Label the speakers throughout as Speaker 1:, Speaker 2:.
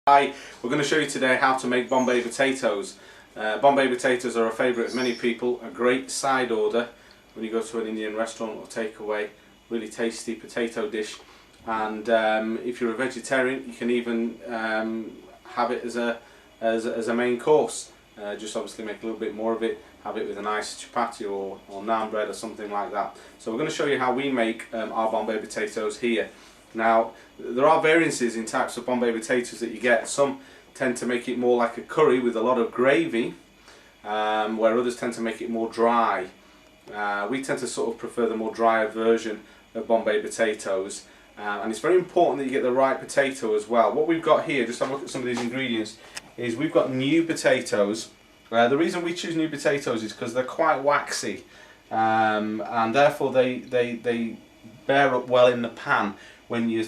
Speaker 1: Hi, we're going to show you today how to make Bombay potatoes. Bombay potatoes are a favourite of many people, a great side order when you go to an Indian restaurant or takeaway. Really tasty potato dish, and if you're a vegetarian you can even have it as a main course. Just obviously make a little bit more of it, have it with a nice chapati or naan bread or something like that. So we're going to show you how we make our Bombay potatoes here. Now, there are variances in types of Bombay potatoes that you get. Some tend to make it more like a curry with a lot of gravy, where others tend to make it more dry. We tend to sort of prefer the more drier version of Bombay potatoes, and it's very important that you get the right potato as well. What we've got here, just have a look at some of these ingredients, is we've got new potatoes. The reason we choose new potatoes is because they're quite waxy, and therefore they bear up well in the pan. When you're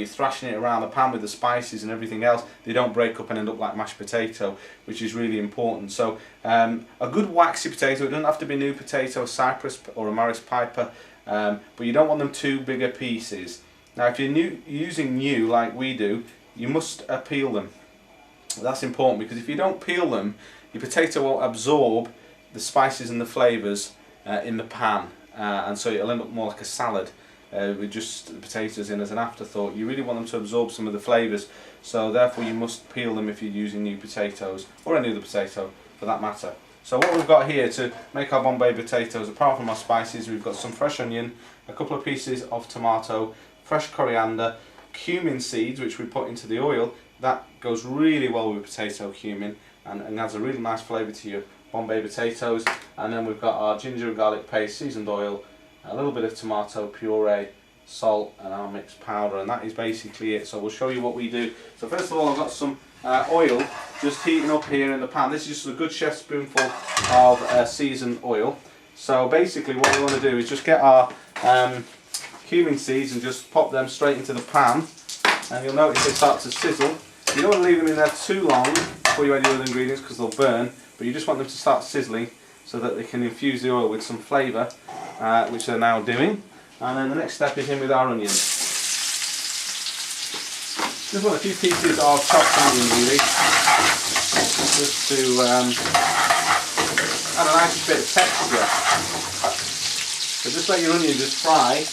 Speaker 1: thrashing it around the pan with the spices and everything else, they don't break up and end up like mashed potato, which is really important. So a good waxy potato, it doesn't have to be new potato, Cyprus or a Morris Piper, but you don't want them too bigger pieces. Now if you're using new like we do, you must peel them. That's important, because if you don't peel them, your potato won't absorb the spices and the flavours in the pan, and so it'll end up more like a salad. With just the potatoes in as an afterthought. You really want them to absorb some of the flavours, so therefore you must peel them if you're using new potatoes, or any other potato for that matter. So what we've got here to make our Bombay potatoes, apart from our spices, we've got some fresh onion, a couple of pieces of tomato, fresh coriander, cumin seeds which we put into the oil. That goes really well with potato, cumin, and adds a really nice flavour to your Bombay potatoes. And then we've got our ginger and garlic paste, seasoned oil, a little bit of tomato puree, salt, and our mixed powder, and that is basically it. So we'll show you what we do. So first of all, I've got some oil just heating up here in the pan. This is just a good chef spoonful of seasoned oil. So basically what we want to do is just get our cumin seeds and just pop them straight into the pan, and you'll notice they start to sizzle. You don't want to leave them in there too long before you add your other ingredients, because they'll burn, but you just want them to start sizzling so that they can infuse the oil with some flavour, which they're now doing. And then the next step is in with our onions. Just want a few pieces of chopped onion really, just to add a nice bit of texture. So just let your onion just fry,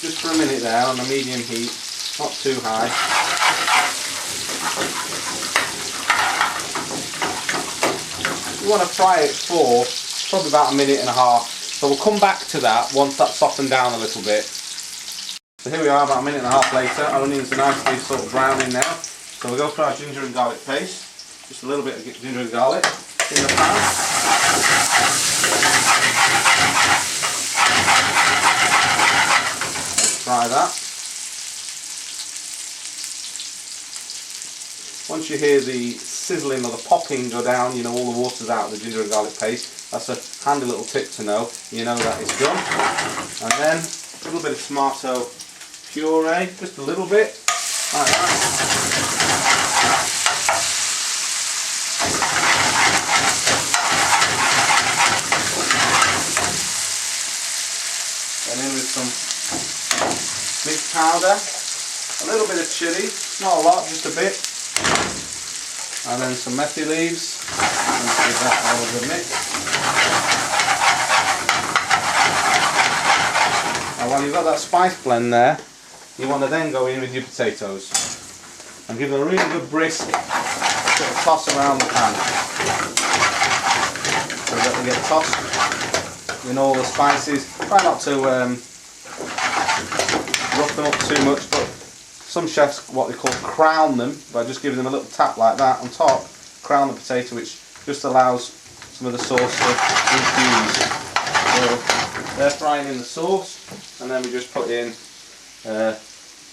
Speaker 1: just for a minute there on a medium heat, not too high. You want to fry it for probably about a minute and a half. So we'll come back to that once that's softened down a little bit. So here we are about a minute and a half later. Our onions are nicely sort of browning now. So we'll go for our ginger and garlic paste. Just a little bit of ginger and garlic in the pan. Let's fry that. Once you hear the sizzling or the popping go down, you know all the water's out of the ginger and garlic paste. That's a handy little tip to know. You know that it's done. And then a little bit of tomato puree, just a little bit, like that. And in with some mixed powder, a little bit of chilli, not a lot, just a bit. And then some methi leaves, and give that all of a mix. And while you've got that spice blend there, you want to then go in with your potatoes and give them a really good brisk sort of toss around the pan, so that they get tossed in all the spices. Try not to rough them up too much, but some chefs what they call crown them by just giving them a little tap like that on top. Crown the potato, which just allows some of the sauce to infuse. So they're frying in the sauce, and then we just put in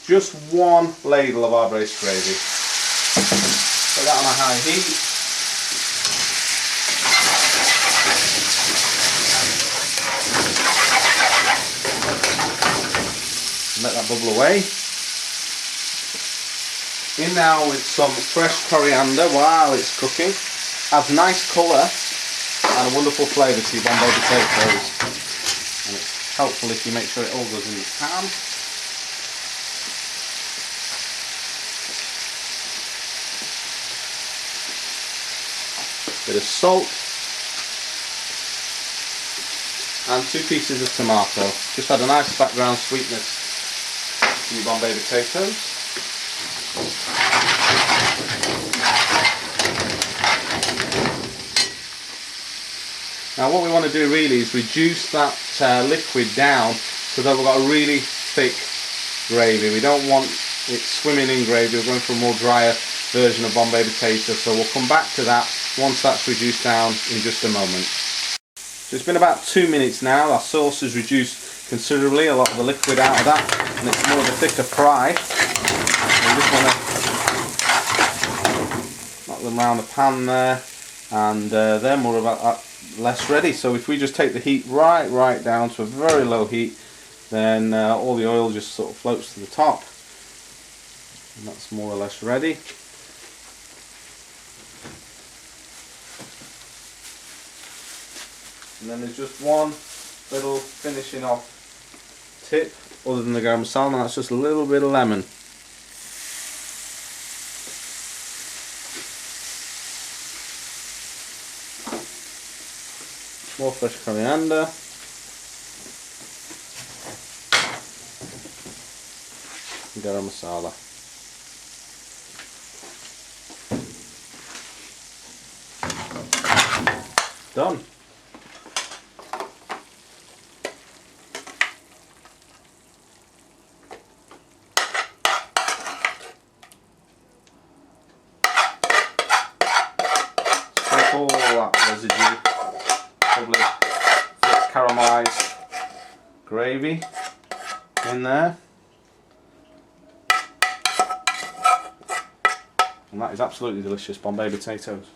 Speaker 1: just one ladle of our braised gravy. Put that on a high heat. And let that bubble away. In now with some fresh coriander while it's cooking. Adds nice colour and a wonderful flavour to your Bombay potatoes. And it's helpful if you make sure it all goes in the pan. bit of salt, and 2 pieces of tomato. Just add a nice background sweetness to your Bombay potatoes. Now what we want to do really is reduce that liquid down so that we've got a really thick gravy. We don't want it swimming in gravy. We're going for a more drier version of Bombay potato, so we'll come back to that once that's reduced down in just a moment. So it's been about 2 minutes now. Our sauce has reduced considerably, a lot of the liquid out of that, and it's more of a thicker fry. We just want to knock them around the pan there, and then we're about less ready. So if we just take the heat right down to a very low heat, then all the oil just sort of floats to the top, and that's more or less ready. And then there's just one little finishing off tip other than the garam masala, and that's just a little bit of lemon. More fresh coriander. And garam masala. Done. All that residue, probably caramelised gravy in there, and that is absolutely delicious Bombay potatoes.